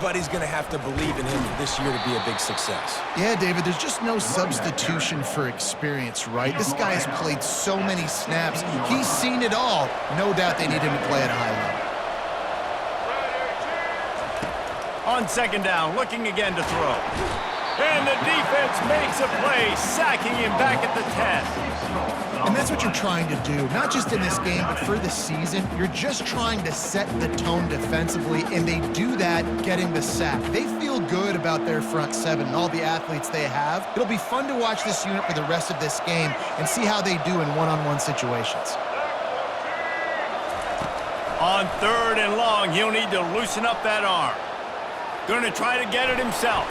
everybody's going to have to believe in him for this year to be a big success. Yeah, David, there's just no substitution for experience, right? This guy has played so many snaps. He's seen it all. No doubt they need him to play at a high level. On second down, looking again to throw. And the defense makes a play, sacking him back at the 10. And that's what you're trying to do, not just in this game, but for the season. You're just trying to set the tone defensively, and they do that getting the sack. They feel good about their front seven and all the athletes they have. It'll be fun to watch this unit for the rest of this game and see how they do in one-on-one situations. On third and long, he'll need to loosen up that arm. Going to try to get it himself.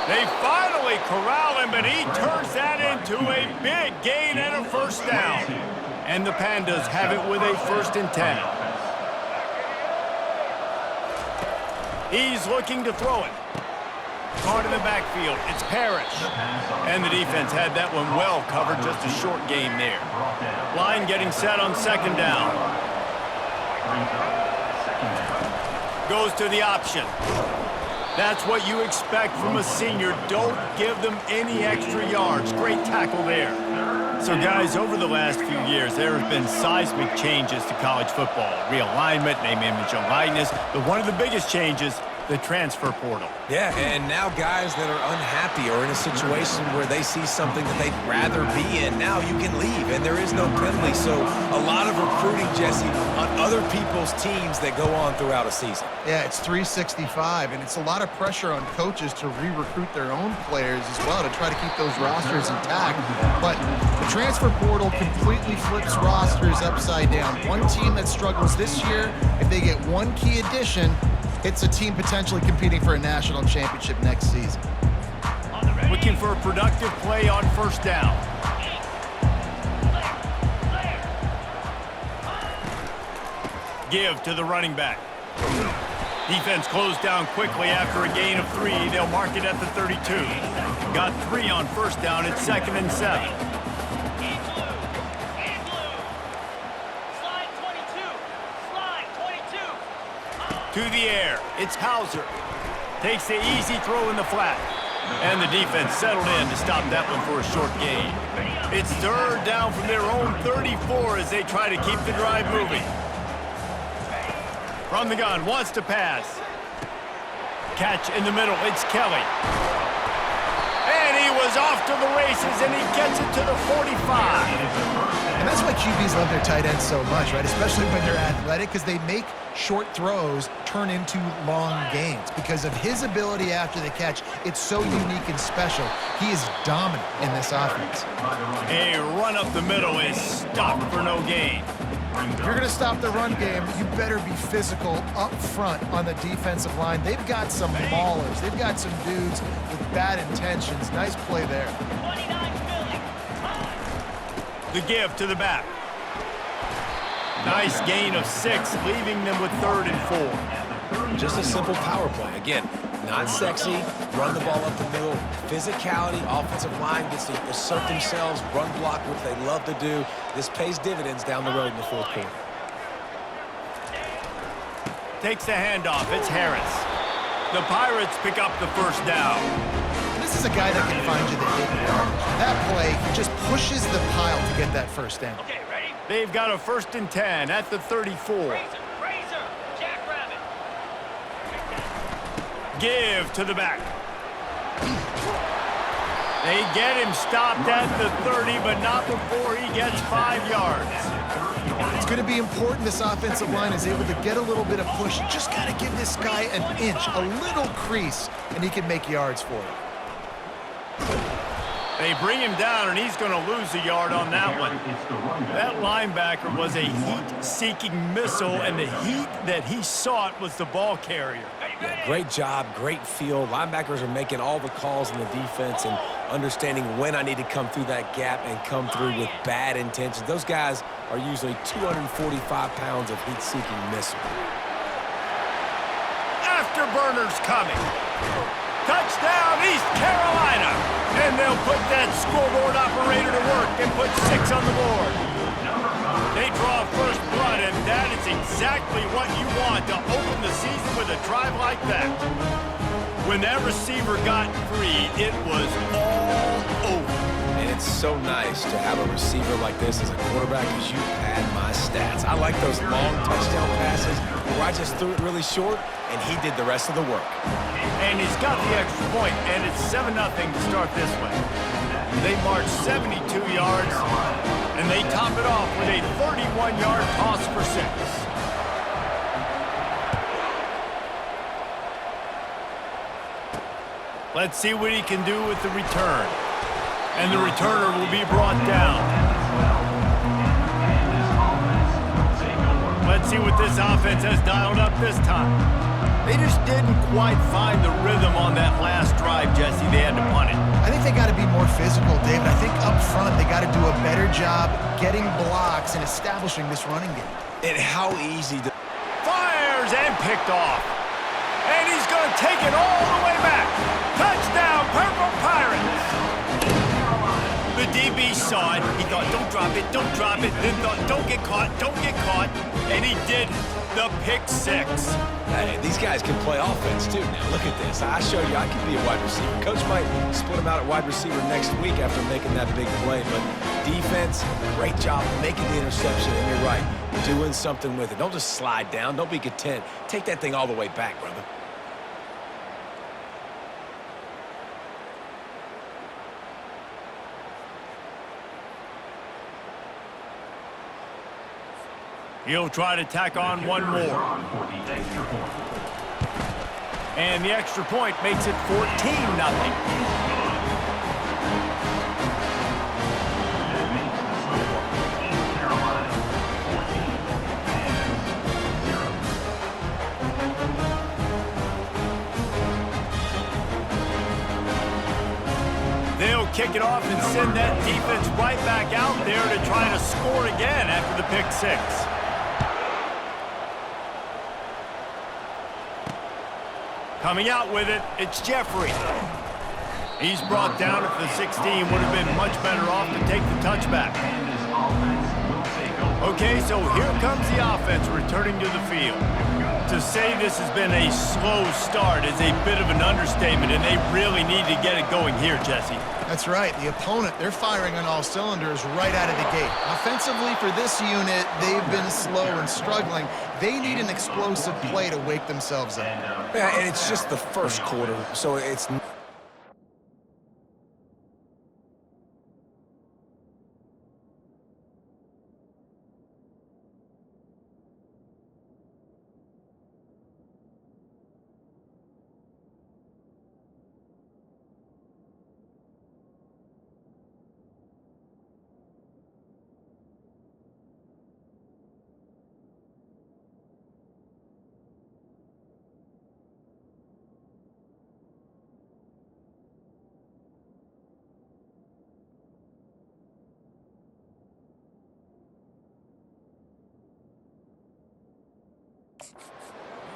They finally corral him, but he turns that into a big gain and a first down. And the Pandas have it with a 1st and 10. He's looking to throw it. Caught in the backfield. It's Parrish. And the defense had that one well covered. Just a short gain there. Line getting set on second down. Goes to the option. That's what you expect from a senior. Don't give them any extra yards. Great tackle there. So, guys, over the last few years, there have been seismic changes to college football. Realignment, name, image, and likeness. But one of the biggest changes, the transfer portal. Yeah, and now guys that are unhappy or in a situation where they see something that they'd rather be in, now you can leave, and there is no penalty. So a lot of recruiting, Jesse, on other people's teams that go on throughout a season. Yeah, it's 365, and it's a lot of pressure on coaches to re-recruit their own players as well to try to keep those rosters intact. But the transfer portal completely flips rosters upside down. One team that struggles this year, if they get one key addition, it's a team potentially competing for a national championship next season. Looking for a productive play on first down. Give to the running back. Defense closed down quickly after a gain of 3. They'll mark it at the 32. Got 3 on first down. It's 2nd and 7. To the air, it's Hauser. Takes the easy throw in the flat. And the defense settled in to stop that one for a short gain. It's 3rd down from their own 34 as they try to keep the drive moving. From the gun, wants to pass. Catch in the middle, it's Kelly. And he was off to the races, and he gets it to the 45. And that's why QBs love their tight ends so much, right? Especially when they're athletic, because they make short throws turn into long gains. Because of his ability after the catch, it's so unique and special. He is dominant in this offense. A run up the middle is stopped for no gain. If you're going to stop the run game, you better be physical up front on the defensive line. They've got some maulers. They've got some dudes with bad intentions. Nice play there. The give to the back. Nice gain of 6, leaving them with 3rd and 4. Just a simple power play. Again, not sexy, run the ball up the middle, physicality, offensive line gets to assert themselves, run block, which they love to do. This pays dividends down the road in the 4th quarter. Takes the handoff, it's Harris. The Pirates pick up the first down. This is a guy that can find you the hidden yardage. That play, he just pushes the pile to get that first down. Okay, ready? They've got a 1st and 10 at the 34. Jackrabbit. Give to the back. They get him stopped at the 30, but not before he gets 5 yards. It's going to be important this offensive line is able to get a little bit of push. You just got to give this guy an inch, a little crease, and he can make yards for it. They bring him down, and he's going to lose a yard on that one. That linebacker was a heat-seeking missile, and the heat that he sought was the ball carrier. Yeah, great job, great feel. Linebackers are making all the calls in the defense and understanding when I need to come through that gap and come through with bad intentions. Those guys are usually 245 pounds of heat-seeking missile. Afterburners coming. Touchdown, East Carolina. And they'll put that scoreboard operator to work and put 6 on the board. They draw first blood, and that is exactly what you want to open the season drive like that. When that receiver got free, it was all over. And it's so nice to have a receiver like this as a quarterback because you pad my stats. I like those long touchdown passes where I just threw it really short and he did the rest of the work. And he's got the extra point, and it's 7-0 to start this one. They march 72 yards, and they top it off with a 31-yard toss for 6. Let's see what he can do with the return. And the returner will be brought down. Let's see what this offense has dialed up this time. They just didn't quite find the rhythm on that last drive, Jesse. They had to punt it. I think they got to be more physical, David. I think up front they got to do a better job getting blocks and establishing this running game. And how easy to... Fires and picked off. And he's going to take it all the way back. Touchdown, Purple Pirates. The DB saw it. He thought, don't drop it, don't drop it. Then thought, don't get caught, don't get caught. And he did the pick 6. Hey, these guys can play offense, too. Now, look at this. I showed you I could be a wide receiver. Coach might split him out at wide receiver next week after making that big play. But defense, great job making the interception. And you're right, doing something with it. Don't just slide down. Don't be content. Take that thing all the way back, brother. He'll try to tack on one more. And the extra point makes it 14-0. They'll kick it off and send that defense right back out there to try to score again after the pick 6. Coming out with it, it's Jeffrey. He's brought down at the 16. Would have been much better off to take the touchback. Okay, so here comes the offense returning to the field. To say this has been a slow start is a bit of an understatement, and they really need to get it going here, Jesse. That's right. The opponent, they're firing on all cylinders right out of the gate. Offensively, for this unit, they've been slow and struggling. They need an explosive play to wake themselves up. Yeah, and it's just the first quarter, so it's...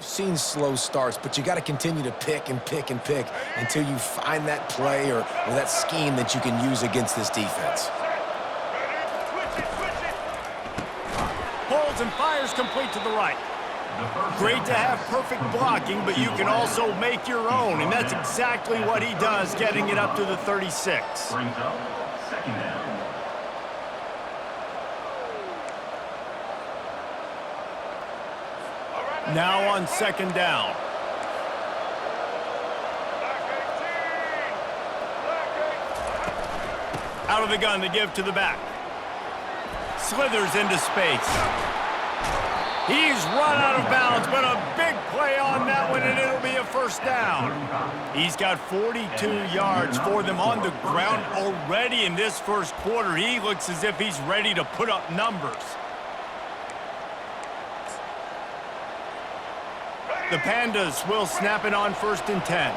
Seen slow starts, but you got to continue to pick and pick and pick until you find that play or that scheme that you can use against this defense. Pulls and fires complete to the right. Great to have perfect blocking, but you can also make your own, and that's exactly what he does, getting it up to the 36. Brings up second down. Now on second down. Out of the gun to give to the back. Slithers into space. He's run out of bounds, but a big play on that one, and it'll be a first down. He's got 42 yards for them on the ground already in this first quarter. He looks as if he's ready to put up numbers. The Pandas will snap it on 1st and 10.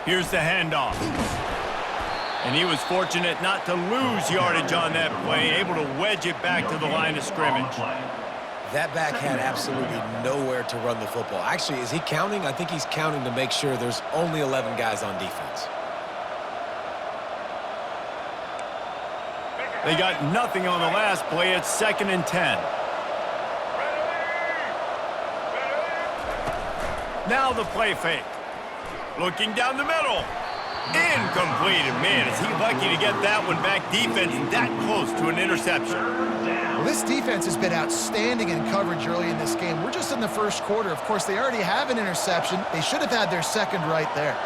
Here's the handoff. And he was fortunate not to lose yardage on that play, able to wedge it back to the line of scrimmage. That back had absolutely nowhere to run the football. Actually, is he counting? I think he's counting to make sure there's only 11 guys on defense. They got nothing on the last play. It's 2nd and 10. Now the play fake. Looking down the middle. Incomplete. And man, is he lucky to get that one back. Defense that close to an interception. Well, this defense has been outstanding in coverage early in this game. We're just in the first quarter. Of course, they already have an interception. They should have had their second right there.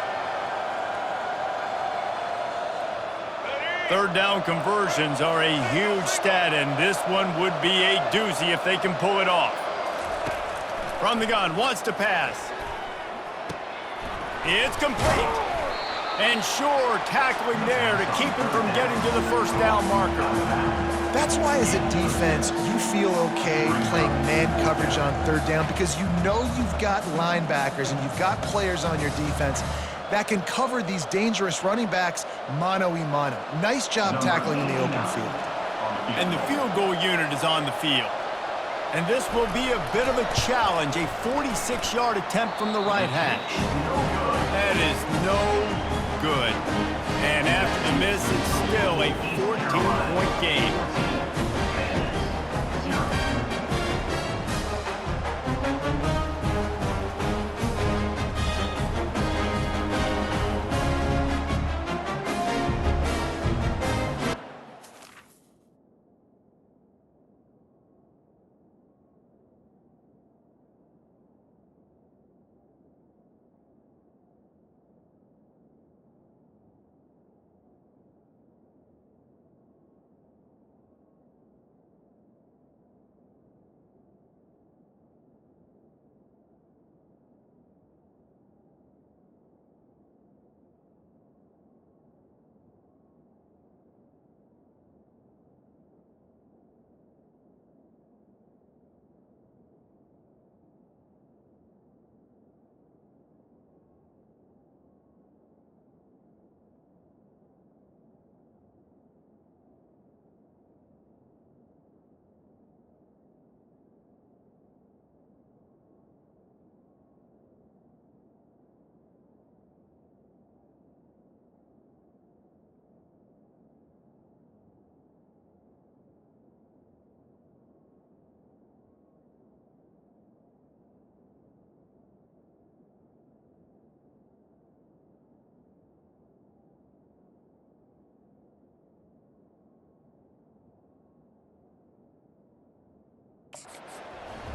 Third down conversions are a huge stat, and this one would be a doozy if they can pull it off. From the gun, wants to pass. It's complete. And sure, tackling there to keep him from getting to the first down marker. That's why as a defense, you feel okay playing man coverage on third down because you know you've got linebackers and you've got players on your defense that can cover these dangerous running backs mano-a-mano. Nice job tackling in the open field. And the field goal unit is on the field. And this will be a bit of a challenge, a 46-yard attempt from the right hash. That is no good. And after the miss, it's still a 14-point game.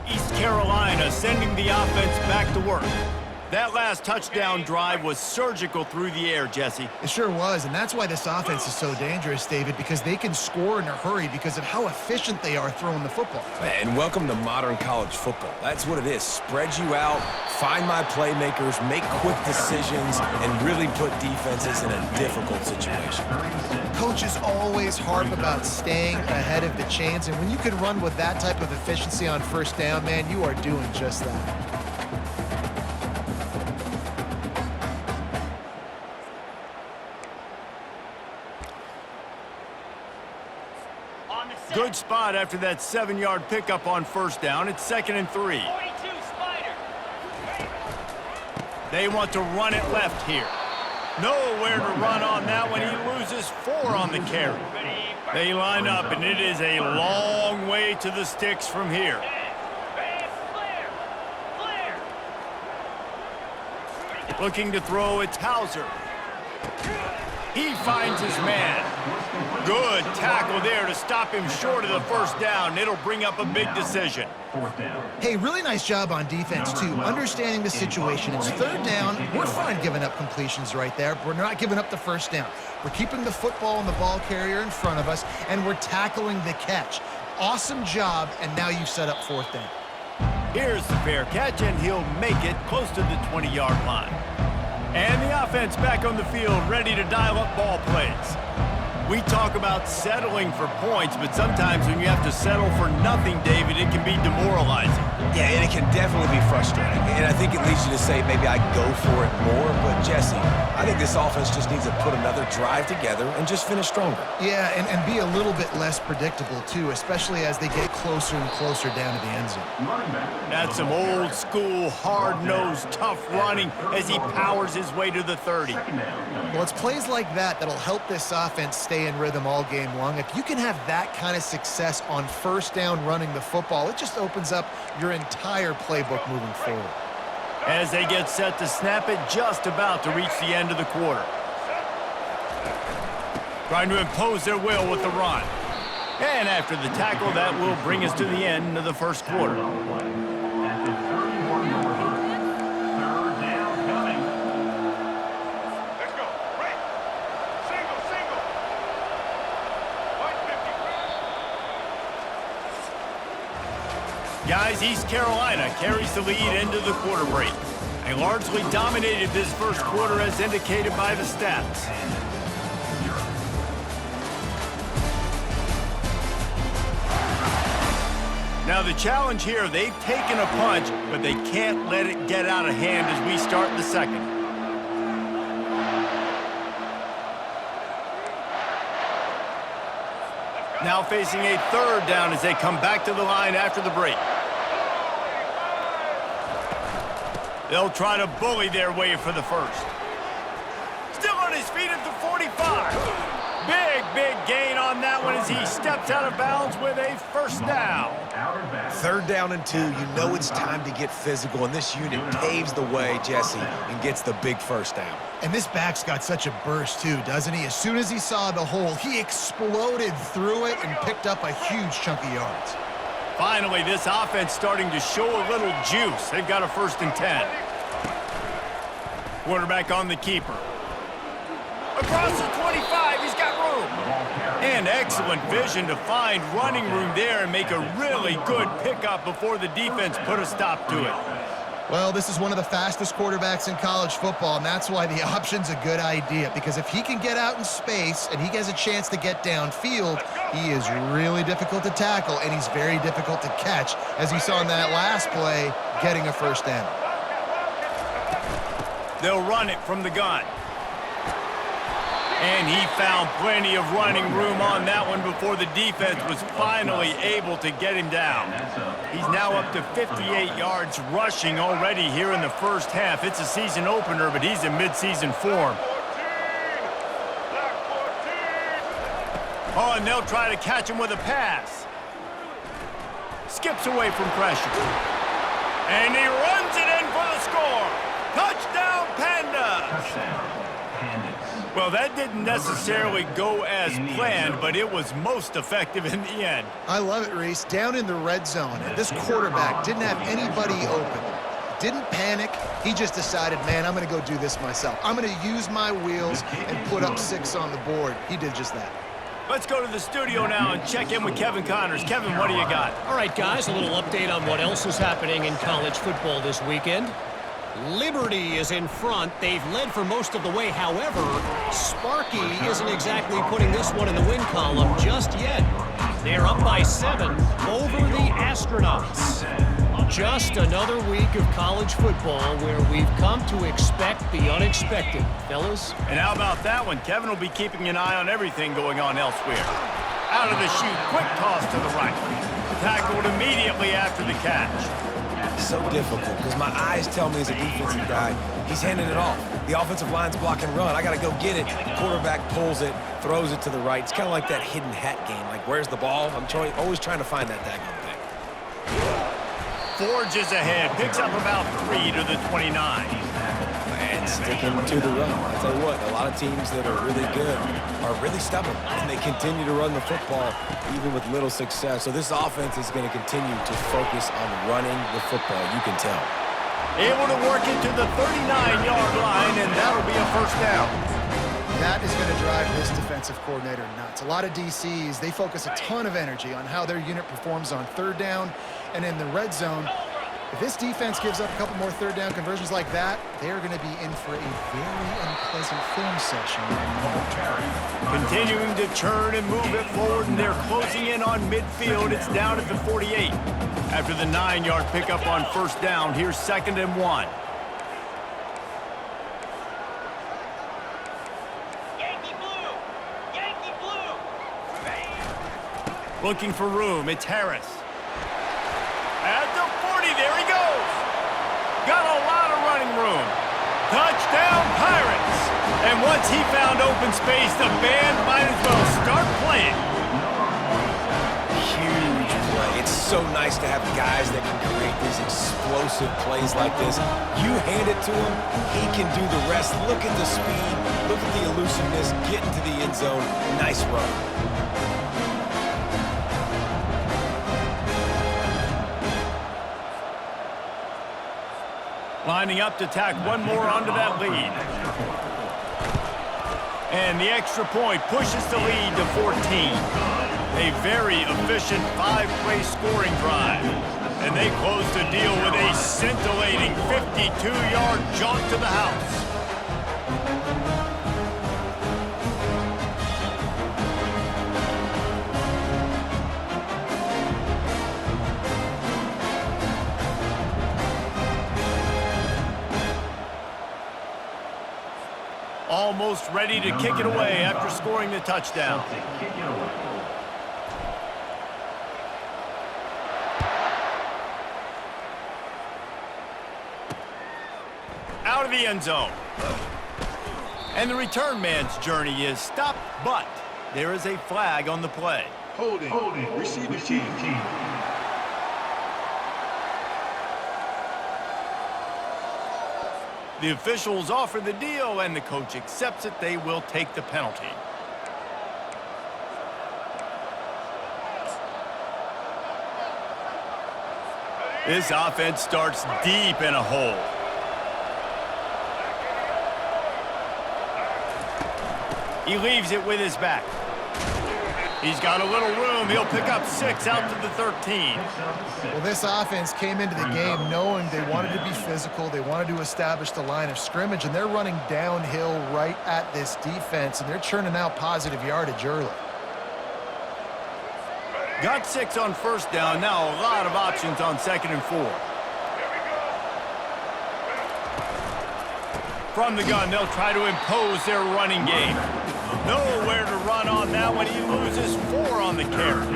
East Carolina sending the offense back to work. That last touchdown drive was surgical through the air, Jesse. It sure was, and that's why this offense is so dangerous, David, because they can score in a hurry because of how efficient they are throwing the football. And welcome to modern college football. That's what it is. Spread you out, find my playmakers, make quick decisions, and really put defenses in a difficult situation. Coaches always harp about staying ahead of the chains, and when you can run with that type of efficiency on first down, man, you are doing just that. Good spot after that 7-yard pickup on first down. It's 2nd and 3. They want to run it left here. Nowhere to run on that one. He loses 4 on the carry. They line up, and it is a long way to the sticks from here. Looking to throw, it's Hauser. He finds his man. Good tackle there to stop him short of the first down. It'll bring up a big decision. Hey, really nice job on defense, too. Understanding the situation. It's third down. We're fine giving up completions right there. We're not giving up the first down. We're keeping the football and the ball carrier in front of us, and we're tackling the catch. Awesome job, and now you've set up fourth down. Here's the fair catch, and he'll make it close to the 20-yard line. And the offense back on the field, ready to dial up ball plays. We talk about settling for points, but sometimes when you have to settle for nothing, David, it can be demoralizing. Yeah, and it can definitely be frustrating. And I think it leads you to say maybe I go for it more. But, Jesse, I think this offense just needs to put another drive together and just finish stronger. Yeah, and be a little bit less predictable, too, especially as they get closer and closer down to the end zone. That's some old-school, hard-nosed, tough running as he powers his way to the 30. Well, it's plays like that that'll help this offense stay in rhythm all game long. If you can have that kind of success on first down running the football, it just opens up your entire playbook moving forward. as they get set to snap it just about to reach the end of the quarter. Trying to impose their will with the run. And after the tackle, that will bring us to the end of the first quarter. Guys, East Carolina carries the lead into the quarter break. They largely dominated this first quarter as indicated by the stats. Now the challenge here, they've taken a punch, but they can't let it get out of hand as we start the second. Now facing a third down as they come back to the line after the break. They'll try to bully their way for the first. Still on his feet at the 45. Big gain on that one as he steps out of bounds with a first down. 3rd down and 2. You know it's time to get physical, and this unit paves the way, Jesse, and gets the big first down. And this back's got such a burst, too, doesn't he? As soon as he saw the hole, he exploded through it and picked up a huge chunk of yards. Finally, this offense starting to show a little juice. They've got a 1st and 10. Quarterback on the keeper. Across the 25, he's got room. And excellent vision to find running room there and make a really good pickup before the defense put a stop to it. Well, this is one of the fastest quarterbacks in college football, and that's why the option's a good idea, because if he can get out in space and he has a chance to get downfield, he is really difficult to tackle, and he's very difficult to catch, as you saw in that last play, getting a 1st down. They'll run it from the gun. And he found plenty of running room on that one before the defense was finally able to get him down. He's now up to 58 yards rushing already here in the first half. It's a season opener, but he's in midseason form. Oh, and they'll try to catch him with a pass. Skips away from pressure. And he runs it in for the score. Touchdown, Panda! Well, that didn't necessarily go as planned, but it was most effective in the end. I love it, Reese. Down in the red zone, this quarterback didn't have anybody open. Didn't panic. He just decided, man, I'm going to go do this myself. I'm going to use my wheels and put up 6 on the board. He did just that. Let's go to the studio now and check in with Kevin Connors. Kevin, what do you got? All right, guys, a little update on what else is happening in college football this weekend. Liberty is in front. They've led for most of the way. However, Sparky isn't exactly putting this one in the win column just yet. They're up by 7 over the Astronauts. Just another week of college football where we've come to expect the unexpected, fellas. And how about that one? Kevin will be keeping an eye on everything going on elsewhere. Out of the chute, quick toss to the right. Tackled immediately after the catch. So difficult because my eyes tell me as a defensive guy, he's handing it off. The offensive line's block and run. I got to go get it. Quarterback pulls it, throws it to the right. It's kind of like that hidden hat game. Like, where's the ball? I'm always trying to find that daggone thing. Forges ahead, picks up about 3 to the 29. And sticking to the run. I tell you what, a lot of teams that are really good are really stubborn, and they continue to run the football even with little success. So this offense is going to continue to focus on running the football, you can tell. Able to work it to the 39-yard line, and that'll be a 1st down. That is going to drive this defensive coordinator nuts. A lot of DCs, they focus a ton of energy on how their unit performs on 3rd down and in the red zone. If this defense gives up a couple more 3rd down conversions like that, they're going to be in for a very unpleasant film session. Continuing to turn and move it forward, and they're closing in on midfield. It's down at the 48. After the 9-yard pickup on 1st down, here's 2nd and 1. Looking for room, it's Harris. At the 40, there he goes. Got a lot of running room. Touchdown, Pirates. And once he found open space, the band might as well start playing. Huge play. It's so nice to have guys that can create these explosive plays like this. You hand it to him, he can do the rest. Look at the speed, look at the elusiveness, get into the end zone. Nice run. Lining up to tack one more onto that lead. And the extra point pushes the lead to 14. A very efficient 5-play scoring drive. And they close the deal with a scintillating 52-yard jaunt to the house. Almost ready to kick it away after scoring the touchdown. Out of the end zone. And the return man's journey is stopped, but there is a flag on the play. Holding. Receiving team. The officials offer the deal, and the coach accepts it. They will take the penalty. This offense starts deep in a hole. He leaves it with his back. He's got a little room. He'll pick up 6 out to the 13. Well, this offense came into the game knowing they wanted to be physical. They wanted to establish the line of scrimmage, and they're running downhill right at this defense, and they're churning out positive yardage early. Got 6 on first down. Now a lot of options on 2nd and 4. From the gun, they'll try to impose their running game. Nowhere to run on that one. He loses 4 on the carry.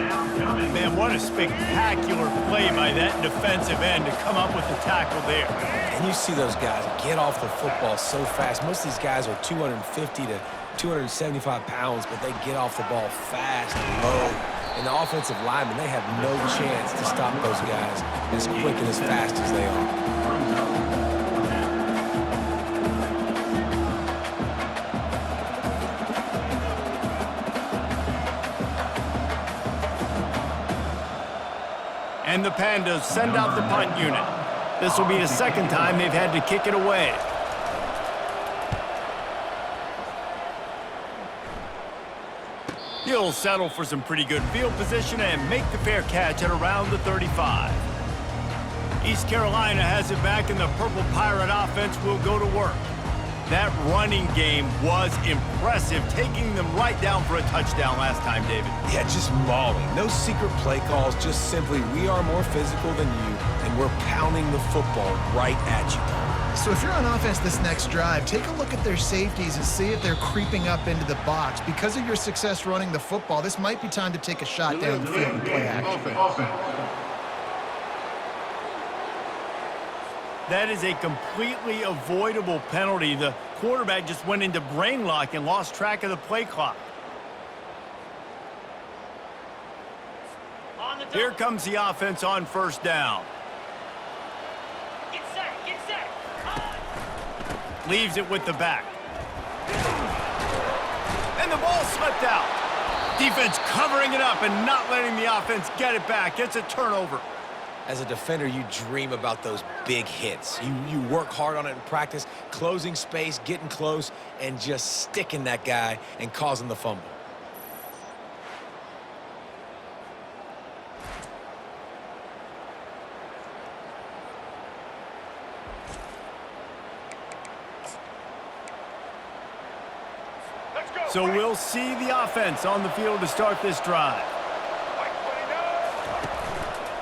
Man, what a spectacular play by that defensive end to come up with the tackle there. And you see those guys get off the football so fast. Most of these guys are 250 to 275 pounds, but they get off the ball fast and low. And the offensive linemen, they have no chance to stop those guys as quick and as fast as they are. And the Pandas send out the punt unit. This will be the second time they've had to kick it away. He'll settle for some pretty good field position and make the fair catch at around the 35. East Carolina has it back, and the Purple Pirate offense will go to work. That running game was impressive, taking them right down for a touchdown last time, David. Yeah, just mauling. No secret play calls, just simply we are more physical than you, and we're pounding the football right at you. So if you're on offense this next drive, take a look at their safeties and see if they're creeping up into the box. Because of your success running the football, this might be time to take a shot down the field and play action. That is a completely avoidable penalty. The quarterback just went into brain lock and lost track of the play clock. Here comes the offense on first down. Get set. Leaves it with the back. And the ball slipped out. Defense covering it up and not letting the offense get it back. It's a turnover. As a defender, you dream about those big hits. You work hard on it in practice, closing space, getting close, and just sticking that guy and causing the fumble. So we'll see the offense on the field to start this drive.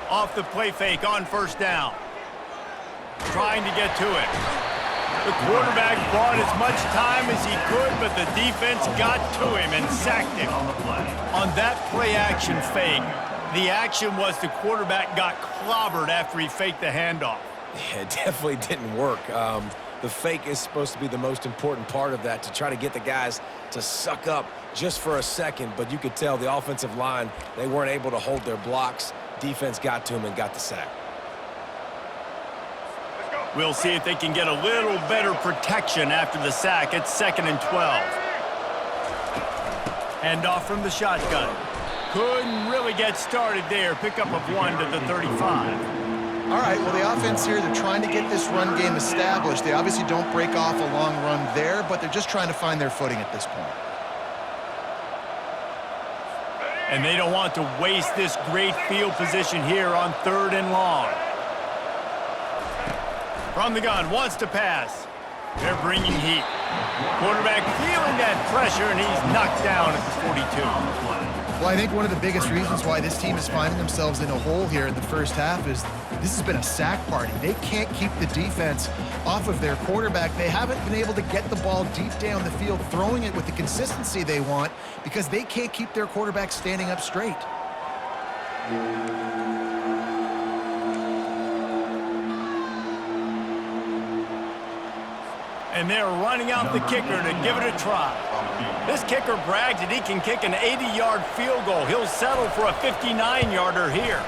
Off the play fake on first down. Trying to get to it. The quarterback bought as much time as he could, but the defense got to him and sacked him. On that play action fake, the action was the quarterback got clobbered after he faked the handoff. Yeah, it definitely didn't work. The fake is supposed to be the most important part of that, to try to get the guys to suck up just for a second, but you could tell the offensive line, they weren't able to hold their blocks. Defense got to him and got the sack. We'll see if they can get a little better protection after the sack. It's 2nd and 12. Hand off from the shotgun. Couldn't really get started there. Pickup of 1 to the 35. All right, well, the offense here, they're trying to get this run game established. They obviously don't break off a long run there, but they're just trying to find their footing at this point. And they don't want to waste this great field position here on 3rd and long. From the gun, wants to pass. They're bringing heat. Quarterback feeling that pressure, and he's knocked down at the 42. Well, I think one of the biggest reasons why this team is finding themselves in a hole here in the first half is this has been a sack party. They can't keep the defense off of their quarterback. They haven't been able to get the ball deep down the field, throwing it with the consistency they want because they can't keep their quarterback standing up straight. And they're running out the kicker to give it a try. This kicker brags that he can kick an 80-yard field goal. He'll settle for a 59-yarder here.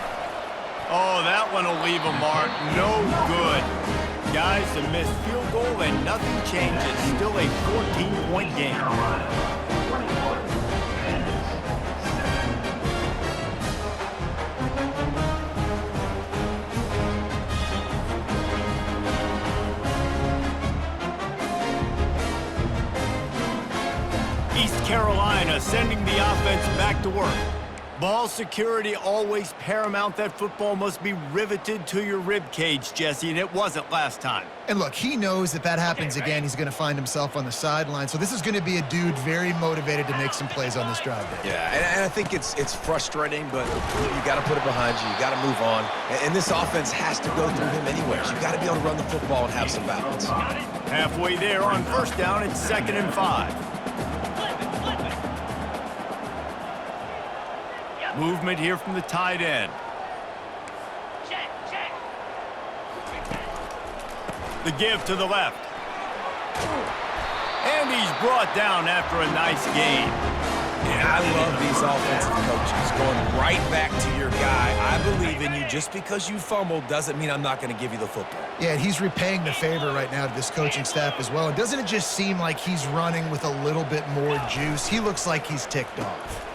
Oh, that one will leave a mark. No good. Guys, a missed field goal and nothing changes. Still a 14-point game. East Carolina sending the offense back to work. Ball security always paramount. That football must be riveted to your rib cage, Jesse, and it wasn't last time. And look, he knows that that happens again, he's going to find himself on the sideline. So this is going to be a dude very motivated to make some plays on this drive. Yeah, and I think it's frustrating, but you got to put it behind you. You got to move on. And this offense has to go through him anywhere. You got to be able to run the football and have some balance. Halfway there on 1st down, it's 2nd and 5. Movement here from the tight end. Check, check. The give to the left. And he's brought down after a nice gain. And I love these offensive coaches going right back to your guy. I believe in you. Just because you fumbled doesn't mean I'm not going to give you the football. Yeah, and he's repaying the favor right now to this coaching staff as well. And doesn't it just seem like he's running with a little bit more juice? He looks like he's ticked off.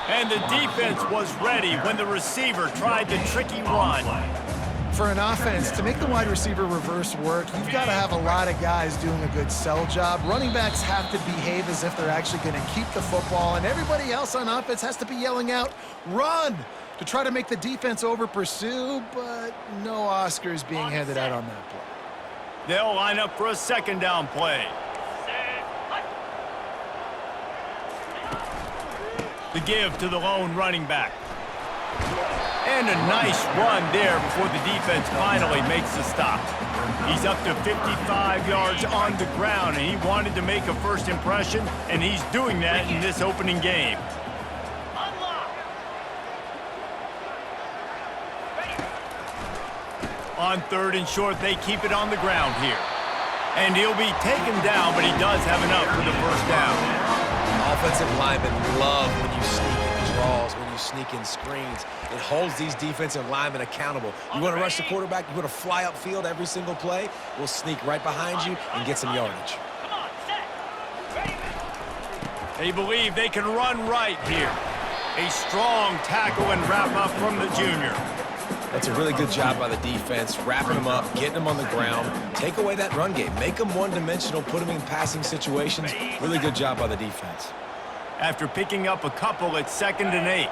And the defense was ready when the receiver tried the tricky run. For an offense, to make the wide receiver reverse work, you've got to have a lot of guys doing a good sell job. Running backs have to behave as if they're actually going to keep the football, and everybody else on offense has to be yelling out, "Run!" to try to make the defense over-pursue, but no Oscars being handed out on that play. They'll line up for a 2nd down play. The give to the lone running back. And a nice run there before the defense finally makes the stop. He's up to 55 yards on the ground, and he wanted to make a first impression, and he's doing that in this opening game. On 3rd and short, they keep it on the ground here. And he'll be taken down, but he does have enough for the 1st down. Offensive linemen love when you sneak in draws, when you sneak in screens. It holds these defensive linemen accountable. You want to rush the quarterback, you want to fly upfield every single play, we'll sneak right behind you and get some yardage. Come on, set. Ready. They believe they can run right here. A strong tackle and wrap up from the junior. That's a really good job by the defense, wrapping them up, getting them on the ground. Take away that run game. Make them one-dimensional, put them in passing situations. Really good job by the defense. After picking up a couple at 2nd and 8.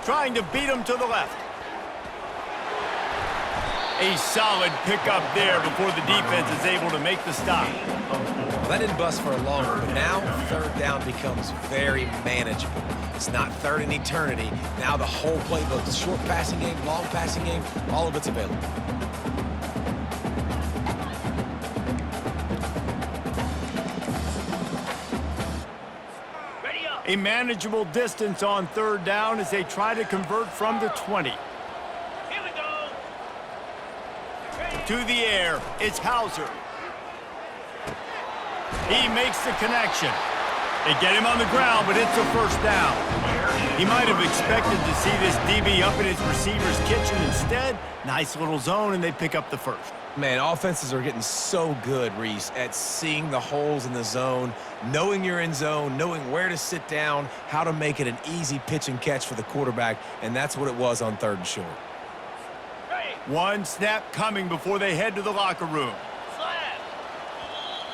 Trying to beat him to the left. A solid pickup there before the defense is able to make the stop. Well, that didn't bust for a long one, but now 3rd down becomes very manageable. It's not 3rd and eternity. Now the whole playbook, the short passing game, long passing game, all of it's available. Ready up. A manageable distance on 3rd down as they try to convert from the 20. Here we go. To the air, it's Hauser. He makes the connection. They get him on the ground, but it's a first down. He might have expected to see this DB up in his receiver's kitchen. Instead, nice little zone, and they pick up the first. Man, offenses are getting so good, Reese, at seeing the holes in the zone, knowing you're in zone, knowing where to sit down, how to make it an easy pitch and catch for the quarterback, and that's what it was on 3rd and short. One snap coming before they head to the locker room.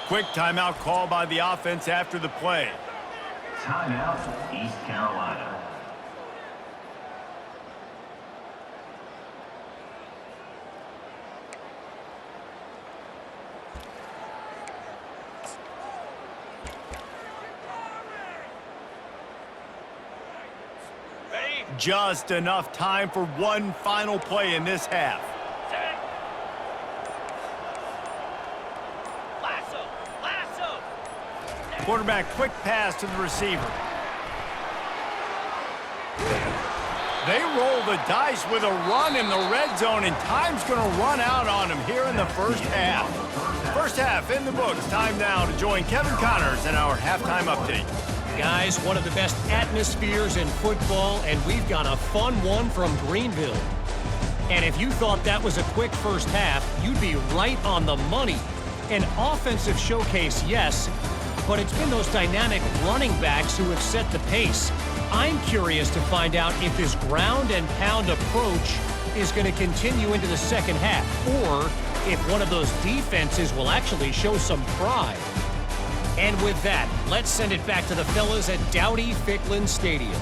Quick timeout call by the offense after the play. Timeout, East Carolina. Ready? Just enough time for one final play in this half. Set. Lasso. Lasso. Quarterback quick pass to the receiver. They roll the dice with a run in the red zone, and time's going to run out on them here in the first half. First half in the books. Time now to join Kevin Connors in our halftime update. Guys, one of the best atmospheres in football, and we've got a fun one from Greenville. And if you thought that was a quick first half, you'd be right on the money. An offensive showcase, yes, but it's been those dynamic running backs who have set the pace. I'm curious to find out if this ground and pound approach is going to continue into the second half, or if one of those defenses will actually show some pride. And with that, let's send it back to the fellas at Dowdy-Ficklin Stadium.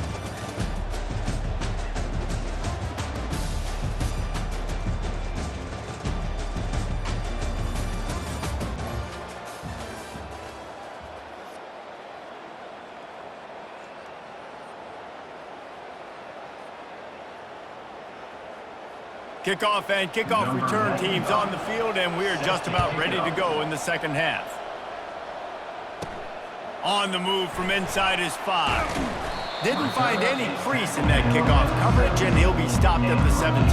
Kickoff and kickoff return teams on the field, and we're just about ready to go in the second half. On the move from inside his 5. Didn't find any crease in that kickoff coverage, and he'll be stopped at the 17.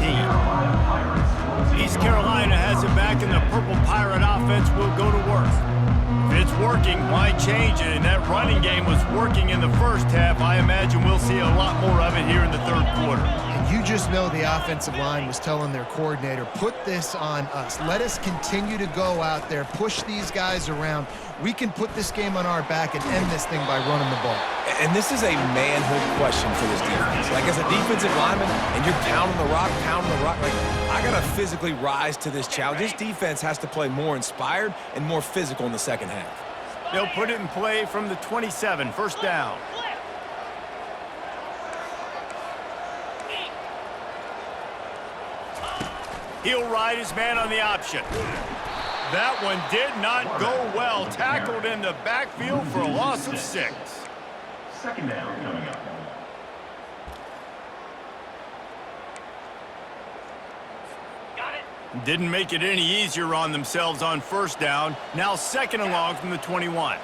East Carolina has it back, and the Purple Pirate offense will go to work. If it's working, why change it? And that running game was working in the first half. I imagine we'll see a lot more of it here in the third quarter. And you just know the offensive line was telling their coordinator, put this on us. Let us continue to go out there, push these guys around. We can put this game on our back and end this thing by running the ball. And this is a manhood question for this defense. Like, as a defensive lineman, and you're pounding the rock, like, I got to physically rise to this challenge. This defense has to play more inspired and more physical in the second half. They'll put it in play from the 27, first down. He'll ride his man on the option. That one did not go well. Tackled in the backfield for a loss of 6. Second down coming up. Got it. Didn't make it any easier on themselves on first down. Now second and long from the 21.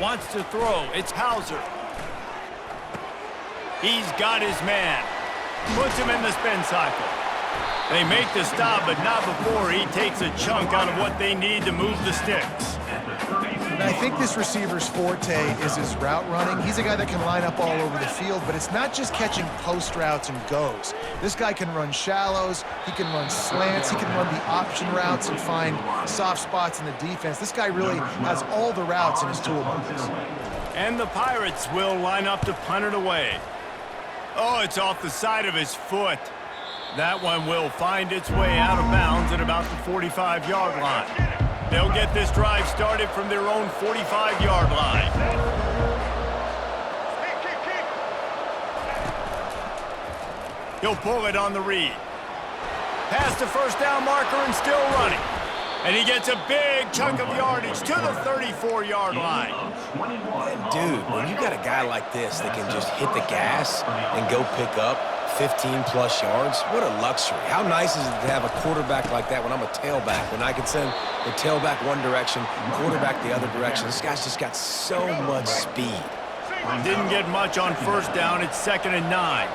Wants to throw. It's Hauser. He's got his man. Puts him in the spin cycle. They make the stop, but not before he takes a chunk out of what they need to move the sticks. And I think this receiver's forte is his route running. He's a guy that can line up all over the field, but it's not just catching post routes and goes. This guy can run shallows, he can run slants, he can run the option routes and find soft spots in the defense. This guy really has all the routes in his toolbox. And the Pirates will line up to punt it away. Oh, it's off the side of his foot. That one will find its way out of bounds at about the 45-yard line. They'll get this drive started from their own 45-yard line. He'll pull it on the read. Past the first down marker and still running. And he gets a big chunk of yardage to the 34-yard line. Dude, when you got a guy like this that can just hit the gas and go pick up 15-plus yards, what a luxury. How nice is it to have a quarterback like that when I'm a tailback, when I can send the tailback one direction, quarterback the other direction. This guy's just got so much speed. Didn't get much on first down. It's 2nd and 9.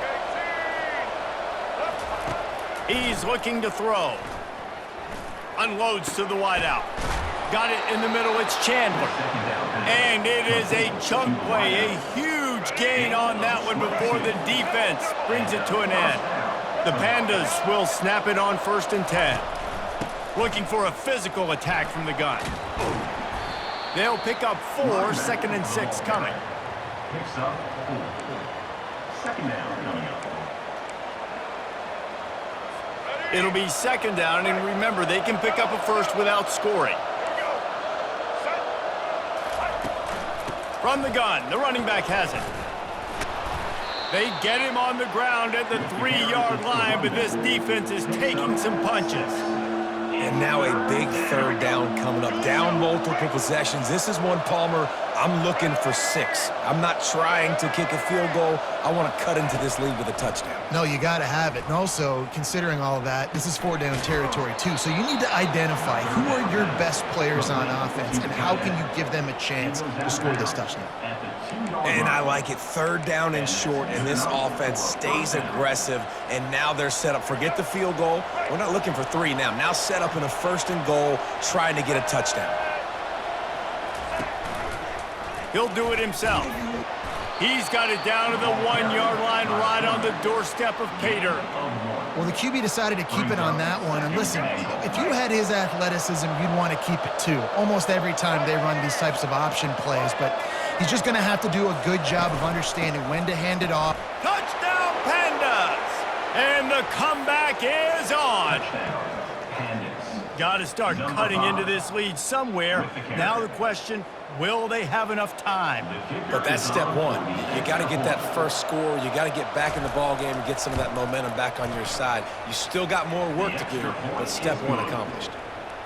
He's looking to throw. Unloads to the wideout. Got it in the middle, it's Chandler. And it is a chunk play, a huge gain on that one before the defense brings it to an end. The Pandas will snap it on 1st and 10. Looking for a physical attack from the gun. They'll pick up 4, 2nd and 6 coming. Picks up 4. 2nd down coming up. It'll be 2nd down, and remember, they can pick up a first without scoring. From the gun, the running back has it. They get him on the ground at the 3-yard line, but this defense is taking some punches. And now a big 3rd down coming up. Down multiple possessions. This is one, Palmer, I'm looking for 6. I'm not trying to kick a field goal. I want to cut into this lead with a touchdown. No, you got to have it. And also, considering all of that, this is 4-down territory too. So you need to identify who are your best players on offense and how can you give them a chance to score this touchdown. And I like it. 3rd down and short, and this offense stays aggressive. And now they're set up. Forget the field goal. We're not looking for 3 now. Now set up in a 1st and goal, trying to get a touchdown. He'll do it himself. He's got it down to the 1-yard line right on the doorstep of Pater. Well, the QB decided to keep it on that one. And listen, if you had his athleticism, you'd want to keep it too. Almost every time they run these types of option plays. But he's just going to have to do a good job of understanding when to hand it off. Touchdown, Pandas! And the comeback is on. Got to start cutting into this lead somewhere. Now the question, will they have enough time? But that's step 1. You got to get that first score. You got to get back in the ball game and get some of that momentum back on your side. You still got more work to do, but step 1 accomplished.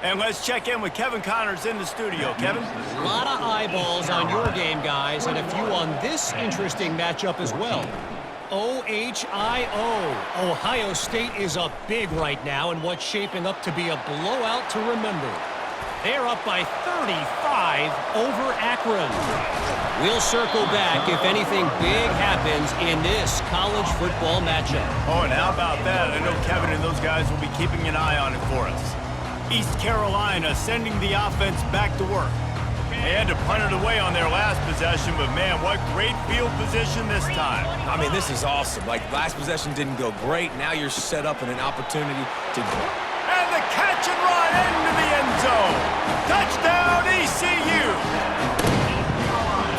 And let's check in with Kevin Connors in the studio. Kevin? A lot of eyeballs on your game, guys, and a few on this interesting matchup as well. OHIO. Ohio State is up big right now in what's shaping up to be a blowout to remember. They're up by 35 over Akron. We'll circle back if anything big happens in this college football matchup. Oh, and how about that? I know Kevin and those guys will be keeping an eye on it for us. East Carolina sending the offense back to work. They had to punt it away on their last possession, but man, what great field position this time. I mean, this is awesome. Like, last possession didn't go great. Now you're set up in an opportunity to... And the catch and run into the end zone. Touchdown, ECU.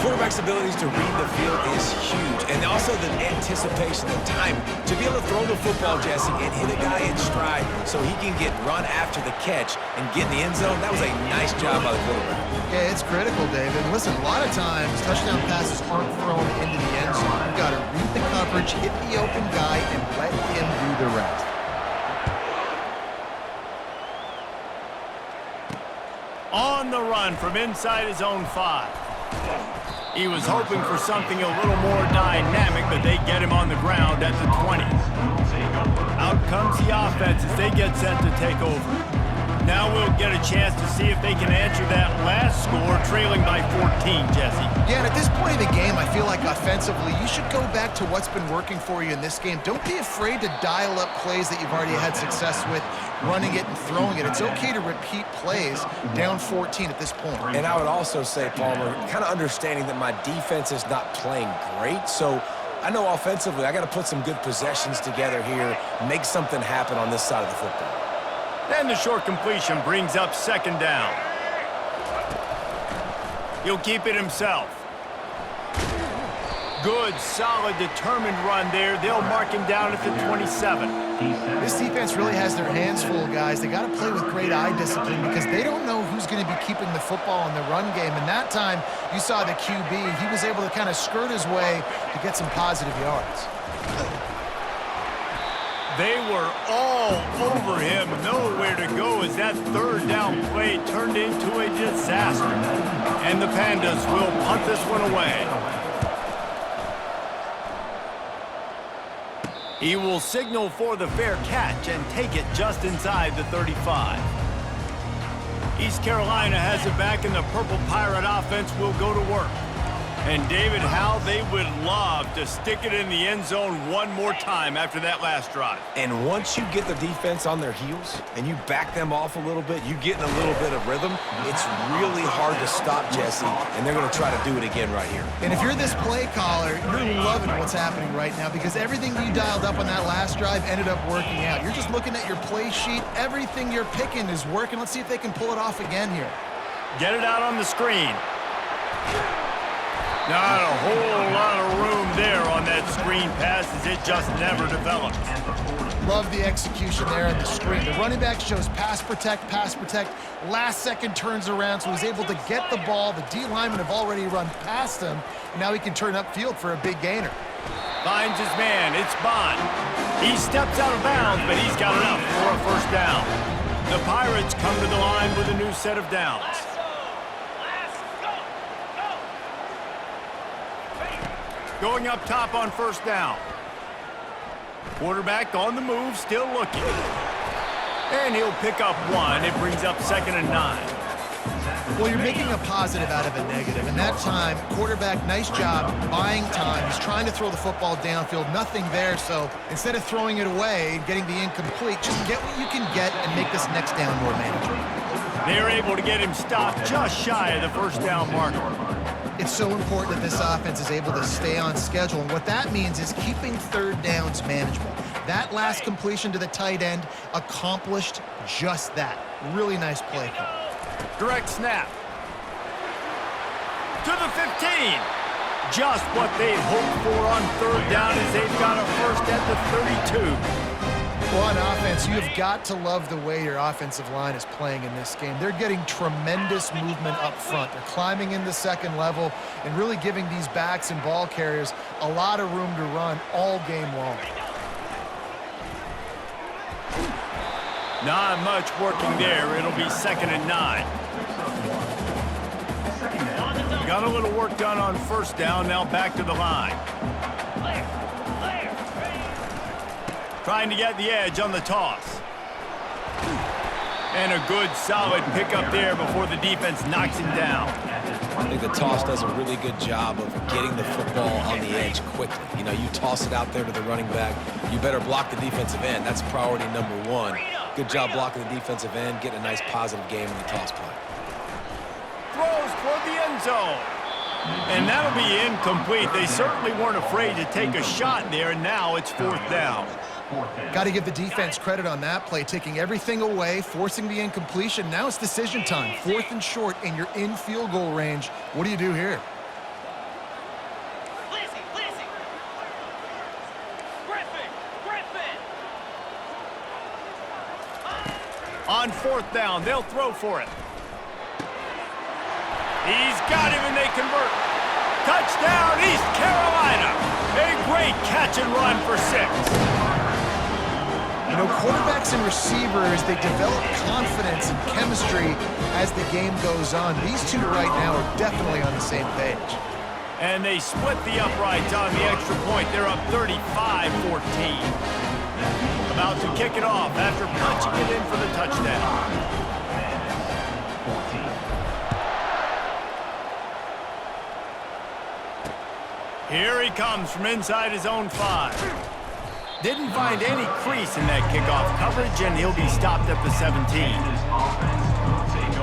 Quarterback's abilities to read the field is huge. And also the anticipation, the time to be able to throw the football, Jesse, and hit a guy in stride so he can get run after the catch and get in the end zone. That was a nice job by the quarterback. Yeah, it's critical, David. Listen, a lot of times touchdown passes aren't thrown into the end zone. You've got to read the coverage, hit the open guy, and let him do the rest. On the run from inside his own 5. He was hoping for something a little more dynamic, but they get him on the ground at the 20. Out comes the offense as they get set to take over. Now we'll get a chance to see if they can answer that last score, trailing by 14, Jesse. Yeah, and at this point in the game, I feel like offensively, you should go back to what's been working for you in this game. Don't be afraid to dial up plays that you've already had success with, running it and throwing it. It's okay to repeat plays down 14 at this point. And I would also say, Palmer, kind of understanding that my defense is not playing great, so I know offensively I got to put some good possessions together here, make something happen on this side of the football. And the short completion brings up 2nd down. He'll keep it himself. Good, solid, determined run there. They'll mark him down at the 27. This defense really has their hands full, guys. They got to play with great eye discipline because they don't know who's going to be keeping the football in the run game. And that time, you saw the QB. He was able to kind of skirt his way to get some positive yards. They were all over him, nowhere to go as that 3rd down play turned into a disaster. And the Pandas will punt this one away. He will signal for the fair catch and take it just inside the 35. East Carolina has it back, and the Purple Pirate offense will go to work. And David, how they would love to stick it in the end zone one more time after that last drive. And once you get the defense on their heels and you back them off a little bit, you get in a little bit of rhythm, it's really hard to stop, Jesse, and they're going to try to do it again right here. And if you're this play caller, you're loving what's happening right now because everything you dialed up on that last drive ended up working out. You're just looking at your play sheet. Everything you're picking is working. Let's see if they can pull it off again here. Get it out on the screen. Not a whole lot of room there on that screen pass as it just never developed. Love the execution there on the screen. The running back shows pass protect. Last second turns around, so he's able to get the ball. The D linemen have already run past him, and now he can turn upfield for a big gainer. Finds his man. It's Bond. He steps out of bounds, but he's got enough for a first down. The Pirates come to the line with a new set of downs. Going up top on first down. Quarterback on the move, still looking. And he'll pick up one. It brings up 2nd and 9. Well, you're making a positive out of a negative. And that time, quarterback, nice job buying time. He's trying to throw the football downfield. Nothing there, so instead of throwing it away and getting the incomplete, just get what you can get and make this next down more manageable. They're able to get him stopped just shy of the first down marker. It's so important that this offense is able to stay on schedule, and what that means is keeping third downs manageable. That last completion to the tight end accomplished just that. Really nice play call. Direct snap. To the 15. Just what they'd hoped for on third down as they've got a first at the 32. Well, on offense, you've got to love the way your offensive line is playing in this game. They're getting tremendous movement up front. They're climbing in the second level and really giving these backs and ball carriers a lot of room to run all game long. Not much working there. It'll be 2nd and 9. Got a little work done on first down. Now back to the line. Trying to get the edge on the toss. And a good, solid pickup there before the defense knocks him down. I think the toss does a really good job of getting the football on the edge quickly. You know, you toss it out there to the running back, you better block the defensive end. That's priority number one. Good job blocking the defensive end, getting a nice positive game in the toss play. Throws toward the end zone. And that'll be incomplete. They certainly weren't afraid to take a shot there, and now it's 4th down. Got to give the defense credit on that play, taking everything away, forcing the incompletion. Now it's decision time. 4th and short, and you're in field goal range. What do you do here? Lizzie. Griffin. On 4th down, they'll throw for it. He's got him, and they convert. Touchdown, East Carolina. A great catch and run for 6. You know, quarterbacks and receivers, they develop confidence and chemistry as the game goes on. These two right now are definitely on the same page. And they split the uprights on the extra point. They're up 35-14. About to kick it off after punching it in for the touchdown. Here he comes from inside his own 5. Didn't find any crease in that kickoff coverage, and he'll be stopped at the 17.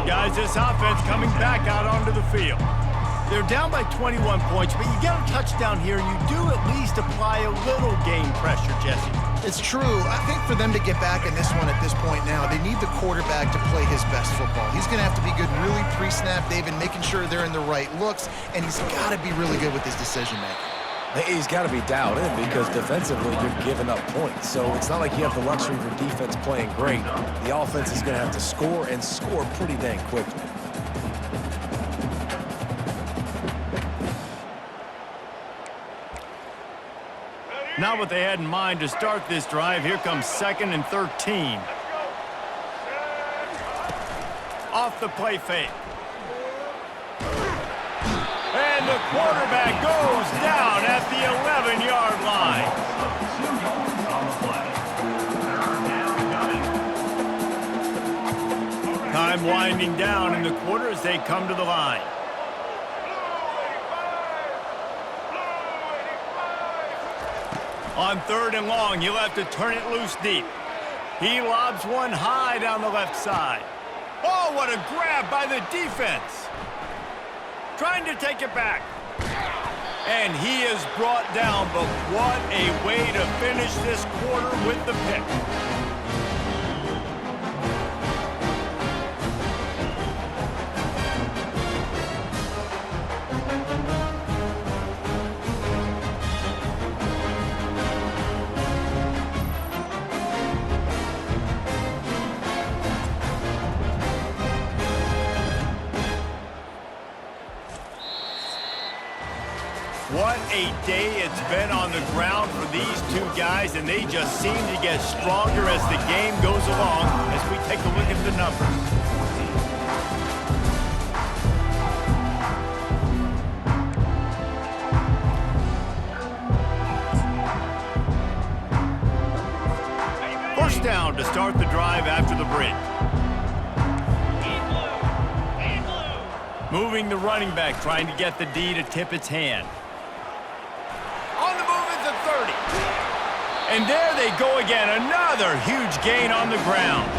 Guys, this offense coming back out onto the field. They're down by 21 points, but you get a touchdown here, and you do at least apply a little game pressure, Jesse. It's true. I think for them to get back in this one at this point now, they need the quarterback to play his best football. He's going to have to be good really pre-snap, David, making sure they're in the right looks, and he's got to be really good with his decision-making. He's got to be dialed in because defensively you're giving up points. So it's not like you have the luxury of your defense playing great. The offense is going to have to score and score pretty dang quickly. Not what they had in mind to start this drive. Here comes 2nd and 13. Off the play fake. And the quarterback goes down at the 11-yard line. Time winding down in the quarter as they come to the line. On 3rd and long, he'll have to turn it loose deep. He lobs one high down the left side. Oh, what a grab by the defense. Trying to take it back. And he is brought down, but what a way to finish this quarter with the pick. What a day it's been on the ground for these two guys, and they just seem to get stronger as the game goes along as we take a look at the numbers. First down to start the drive after the break. Moving the running back, trying to get the D to tip its hand. On the move at the 30. And there they go again. Another huge gain on the ground.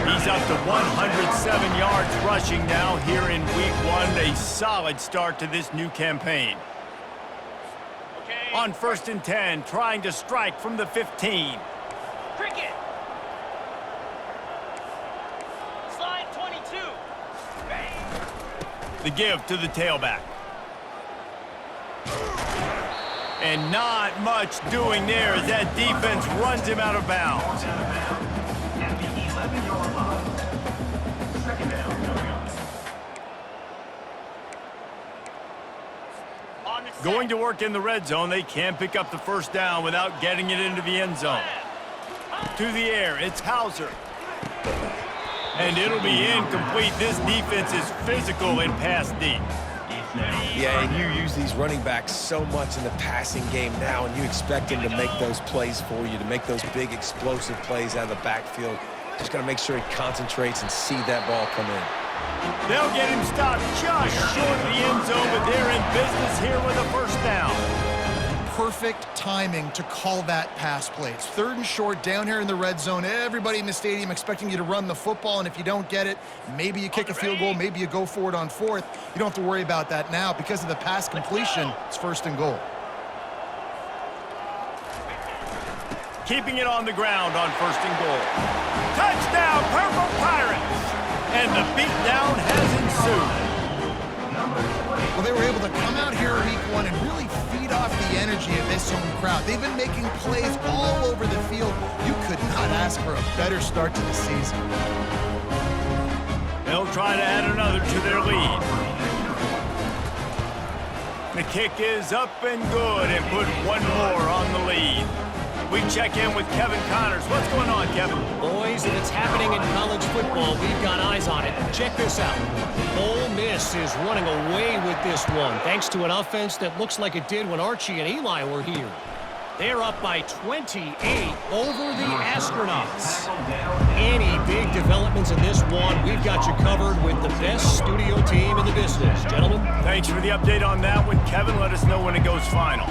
He's up to 107 yards rushing now here in week 1. A solid start to this new campaign. On 1st and 10, trying to strike from the 15. Cricket. Slide 22. The give to the tailback. And not much doing there as that defense runs him out of bounds. At the 11-yard line. 2nd down coming up. Going to work in the red zone, they can't pick up the first down without getting it into the end zone. To the air, it's Hauser. And it'll be incomplete. This defense is physical in pass deep. Yeah, and you use these running backs so much in the passing game now, and you expect them to make those plays for you, to make those big explosive plays out of the backfield. Just got to make sure he concentrates and see that ball come in. They'll get him stopped just short of the end zone, but they're in business here with a first down. Perfect timing to call that pass play. It's 3rd and short down here in the red zone. Everybody in the stadium expecting you to run the football, and if you don't get it, maybe you kick a field goal, maybe you go for it on 4th. You don't have to worry about that now. Because of the pass completion, it's 1st and goal. Keeping it on the ground on 1st and goal. Touchdown, Purple Pirates! And the beatdown has ensued. Well, they were able to come out here week 1 and really feed off the energy of this home crowd. They've been making plays all over the field. You could not ask for a better start to the season. They'll try to add another to their lead. The kick is up and good and put one more on the lead. We check in with Kevin Connors. What's going on, Kevin? Boys, if it's happening in college football, we've got eyes on it. Check this out. Ole Miss is running away with this one, thanks to an offense that looks like it did when Archie and Eli were here. They're up by 28 over the Astronauts. Any big developments in this one, we've got you covered with the best studio team in the business. Gentlemen. Thanks for the update on that one, Kevin. Let us know when it goes final.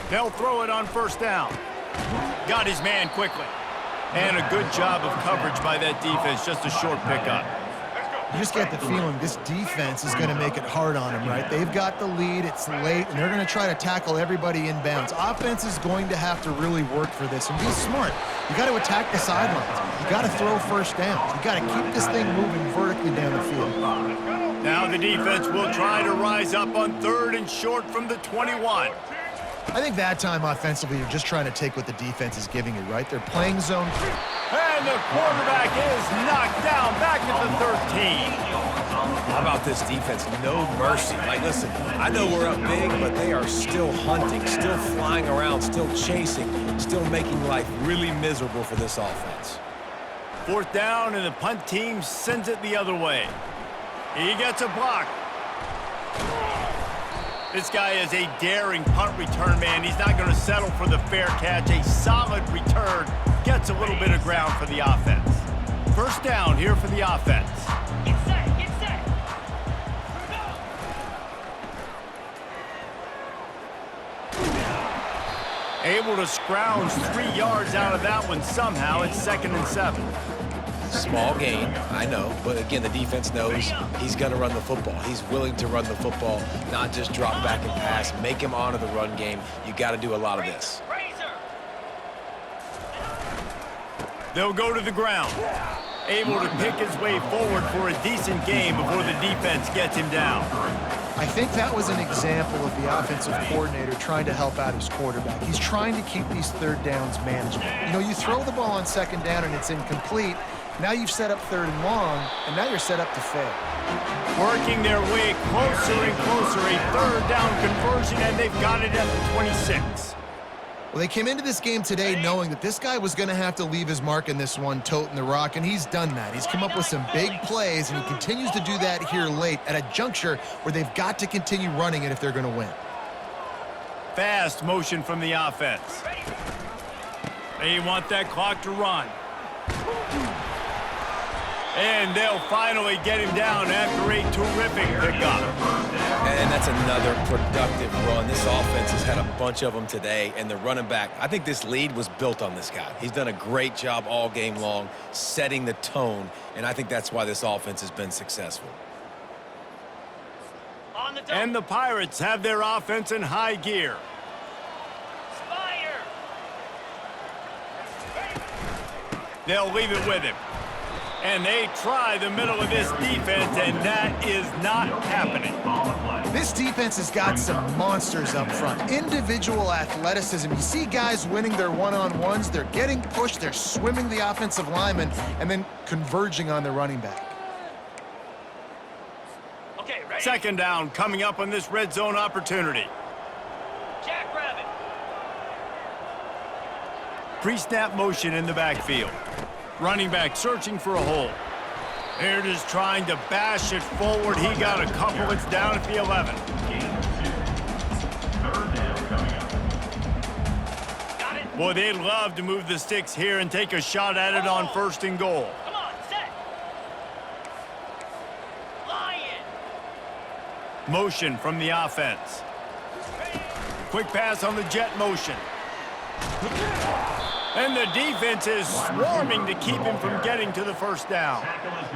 They'll throw it on 1st down. Got his man quickly. And a good job of coverage by that defense. Just a short pickup. You just get the feeling this defense is going to make it hard on them, right? They've got the lead, it's late, and they're going to try to tackle everybody in bounds. Offense is going to have to really work for this and be smart. You got to attack the sidelines. You got to throw 1st downs. You got to keep this thing moving vertically down the field. Now the defense will try to rise up on 3rd and short from the 21. I think that time offensively, you're just trying to take what the defense is giving you, right? They're playing zone. And the quarterback is knocked down back at the 13. How about this defense? No mercy. Like, listen, I know we're up big, but they are still hunting, still flying around, still chasing, still making life really miserable for this offense. 4th down, and the punt team sends it the other way. He gets a block. This guy is a daring punt return man. He's not going to settle for the fair catch. A solid return. Gets a little bit of ground for the offense. 1st down here for the offense. Get set, get set. Go. Able to scrounge 3 yards out of that one somehow. It's 2nd and 7. Small gain, I know, but again, the defense knows he's going to run the football. He's willing to run the football, not just drop back and pass, make him honor the run game. You got to do a lot of this. Razor. They'll go to the ground. Able to pick his way forward for a decent game before the defense gets him down. I think that was an example of the offensive coordinator trying to help out his quarterback. He's trying to keep these third downs manageable. You know, you throw the ball on 2nd down and it's incomplete. Now you've set up 3rd and long, and now you're set up to fail. Working their way closer and closer, a 3rd down conversion, and they've got it at the 26. Well, they came into this game today knowing that this guy was going to have to leave his mark in this one, toting the rock, and he's done that. He's come up with some big plays, and he continues to do that here late at a juncture where they've got to continue running it if they're going to win. Fast motion from the offense. They want that clock to run. And they'll finally get him down after a terrific pickup. And that's another productive run. This offense has had a bunch of them today, and the running back, I think this lead was built on this guy. He's done a great job all game long, setting the tone, and I think that's why this offense has been successful. On the And the Pirates have their offense in high gear. Fire. They'll leave it with him. And they try the middle of this defense, and that is not happening. This defense has got some monsters up front. Individual athleticism. You see guys winning their one-on-ones. They're getting pushed. They're swimming the offensive lineman and then converging on the running back. Okay, ready? 2nd down coming up on this red zone opportunity. Jackrabbit. Pre-snap motion in the backfield. Running back searching for a hole. They're just trying to bash it forward. He got a couple. It's down at the 11. Got it. Boy, they'd love to move the sticks here and take a shot at it on 1st and goal. Come on, set. Lion. Motion from the offense. Quick pass on the jet motion. And the defense is swarming to keep him from getting to the 1st down.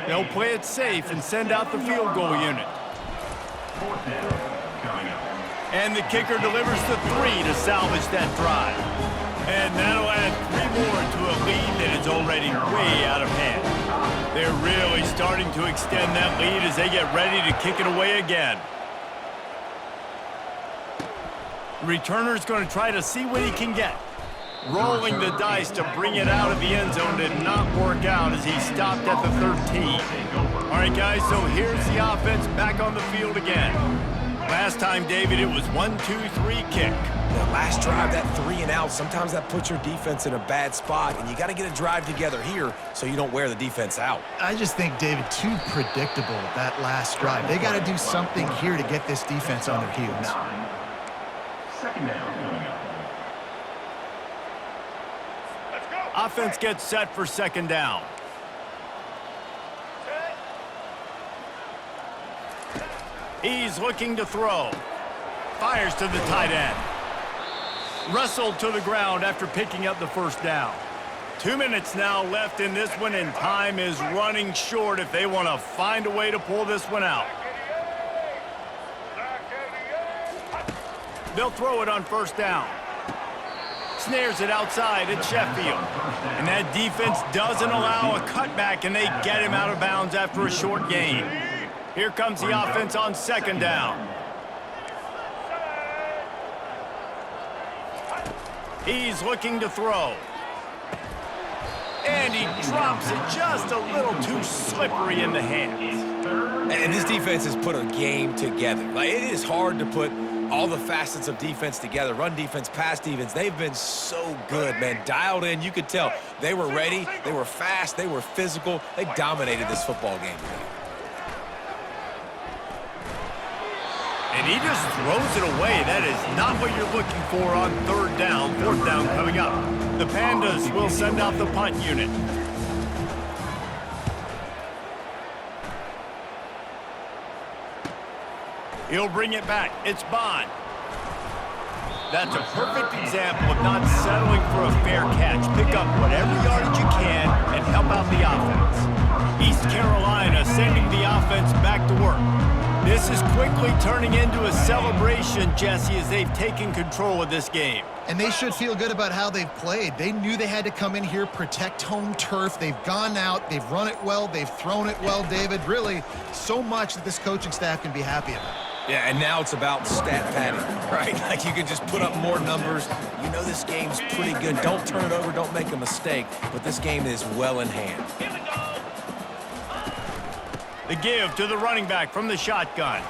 They'll play it safe and send out the field goal unit. And the kicker delivers the 3 to salvage that drive. And that'll add 3 more to a lead that is already way out of hand. They're really starting to extend that lead as they get ready to kick it away again. The returner's going to try to see what he can get. Rolling the dice to bring it out of the end zone did not work out as he stopped at the 13. All right, guys, so here's the offense back on the field again. Last time, David, it was 1-2-3 kick. The last drive, that 3 and out, sometimes that puts your defense in a bad spot, and you got to get a drive together here so you don't wear the defense out. I just think, David, too predictable that last drive. They got to do something here to get this defense on their heels. 2nd down coming up. Offense gets set for 2nd down. He's looking to throw. Fires to the tight end. Wrestled to the ground after picking up the 1st down. 2 minutes now left in this one, and time is running short if they want to find a way to pull this one out. They'll throw it on 1st down. Snares it outside at Sheffield. And that defense doesn't allow a cutback, and they get him out of bounds after a short gain. Here comes the offense on 2nd down. He's looking to throw. And he drops it just a little too slippery in the hands. And this defense has put a game together. Like, it is hard to put all the facets of defense together. Run defense, pass defense. They've been so good, man. Dialed in. You could tell they were ready. They were fast. They were physical. They dominated this football game today. And he just throws it away. That is not what you're looking for on 3rd down. 4th down coming up. The Pandas will send out the punt unit. He'll bring it back. It's Bond. That's a perfect example of not settling for a fair catch. Pick up whatever yardage you can and help out the offense. East Carolina sending the offense back to work. This is quickly turning into a celebration, Jesse, as they've taken control of this game. And they should feel good about how they've played. They knew they had to come in here, protect home turf. They've gone out, they've run it well, they've thrown it well, David. Really, so much that this coaching staff can be happy about. Yeah, and now it's about stat padding, right? Like you can just put up more numbers. You know this game's pretty good. Don't turn it over, don't make a mistake, but this game is well in hand. Here we go. The give to the running back from the shotgun.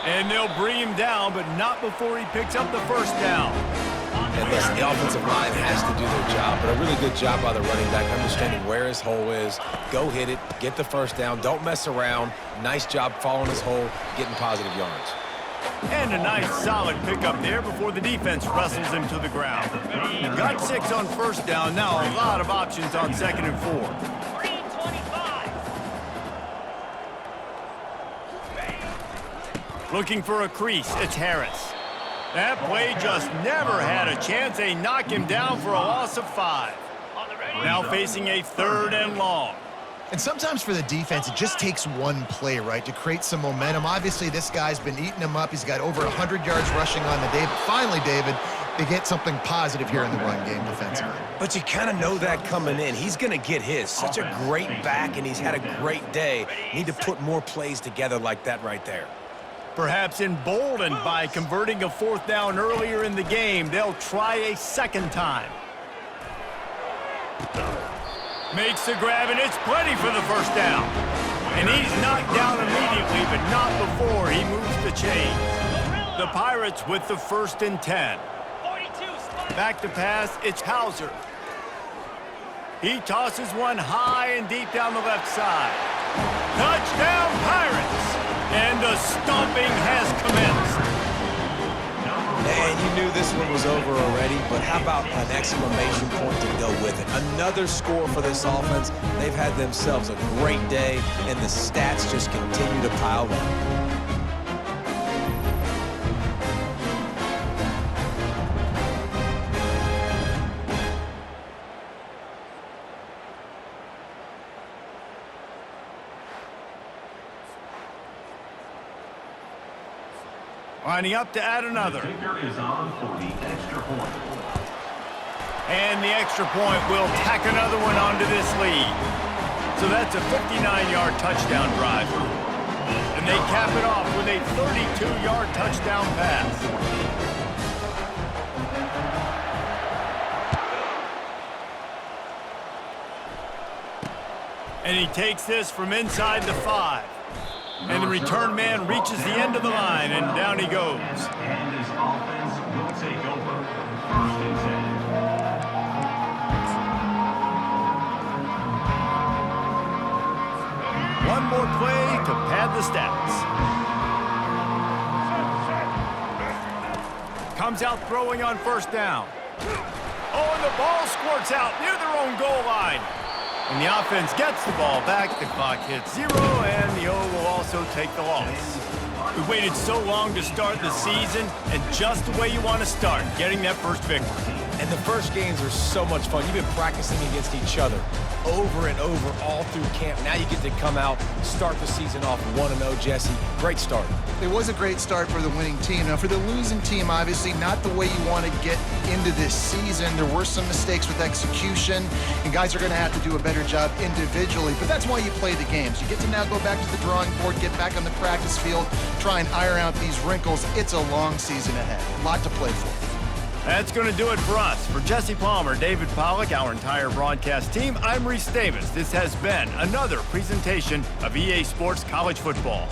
And they'll bring him down, but not before he picks up the first down. And listen, the offensive line has to do their job, but a really good job by the running back, understanding where his hole is. Go hit it, get the first down, don't mess around. Nice job following his hole, getting positive yards. And a nice solid pickup there before the defense wrestles him to the ground. Got 6 on first down, now a lot of options on 2nd and 4. 325. Looking for a crease, it's Harris. That play just never had a chance. They knock him down for a loss of 5. On the ready. Now facing a 3rd and long. And sometimes for the defense, it just takes one play, right, to create some momentum. Obviously, this guy's been eating him up. He's got over 100 yards rushing on the day. But finally, David, they get something positive here in the run game defensively. But you kind of know that coming in. He's going to get his. Such a great back, and he's had a great day. Need to put more plays together like that right there. Perhaps emboldened by converting a 4th down earlier in the game, they'll try a 2nd time. Makes the grab, and it's plenty for the first down. And he's knocked down immediately, but not before he moves the chains. The Pirates with the 1st and 10. 42. Spot. Back to pass, it's Hauser. He tosses one high and deep down the left side. Touchdown, Pirates! And the stomping has commenced. And you knew this one was over already, but how about an exclamation point to go with it? Another score for this offense. They've had themselves a great day, and the stats just continue to pile up. Lining up to add another. Kicker is on for the extra point. And the extra point will tack another one onto this lead. So that's a 59-yard touchdown drive. And they cap it off with a 32-yard touchdown pass. And he takes this from inside the 5. And the return man reaches the end of the line, and down he goes. And his offense will take over. 1st and 10. One more play to pad the stats. Comes out throwing on 1st down. Oh, and the ball squirts out near their own goal line. And the offense gets the ball back, the clock hits 0, and the O will also take the loss. We waited so long to start the season, and just the way you want to start, getting that first victory. And the first games are so much fun. You've been practicing against each other over and over all through camp. Now you get to come out, start the season off 1-0, Jesse. Great start. It was a great start for the winning team. Now, for the losing team, obviously not the way you want to get into this season. There were some mistakes with execution, and guys are going to have to do a better job individually. But that's why you play the games. You get to now go back to the drawing board, get back on the practice field, try and iron out these wrinkles. It's a long season ahead. A lot to play for. That's going to do it for us. For Jesse Palmer, David Pollack, our entire broadcast team, I'm Reese Davis. This has been another presentation of EA Sports College Football.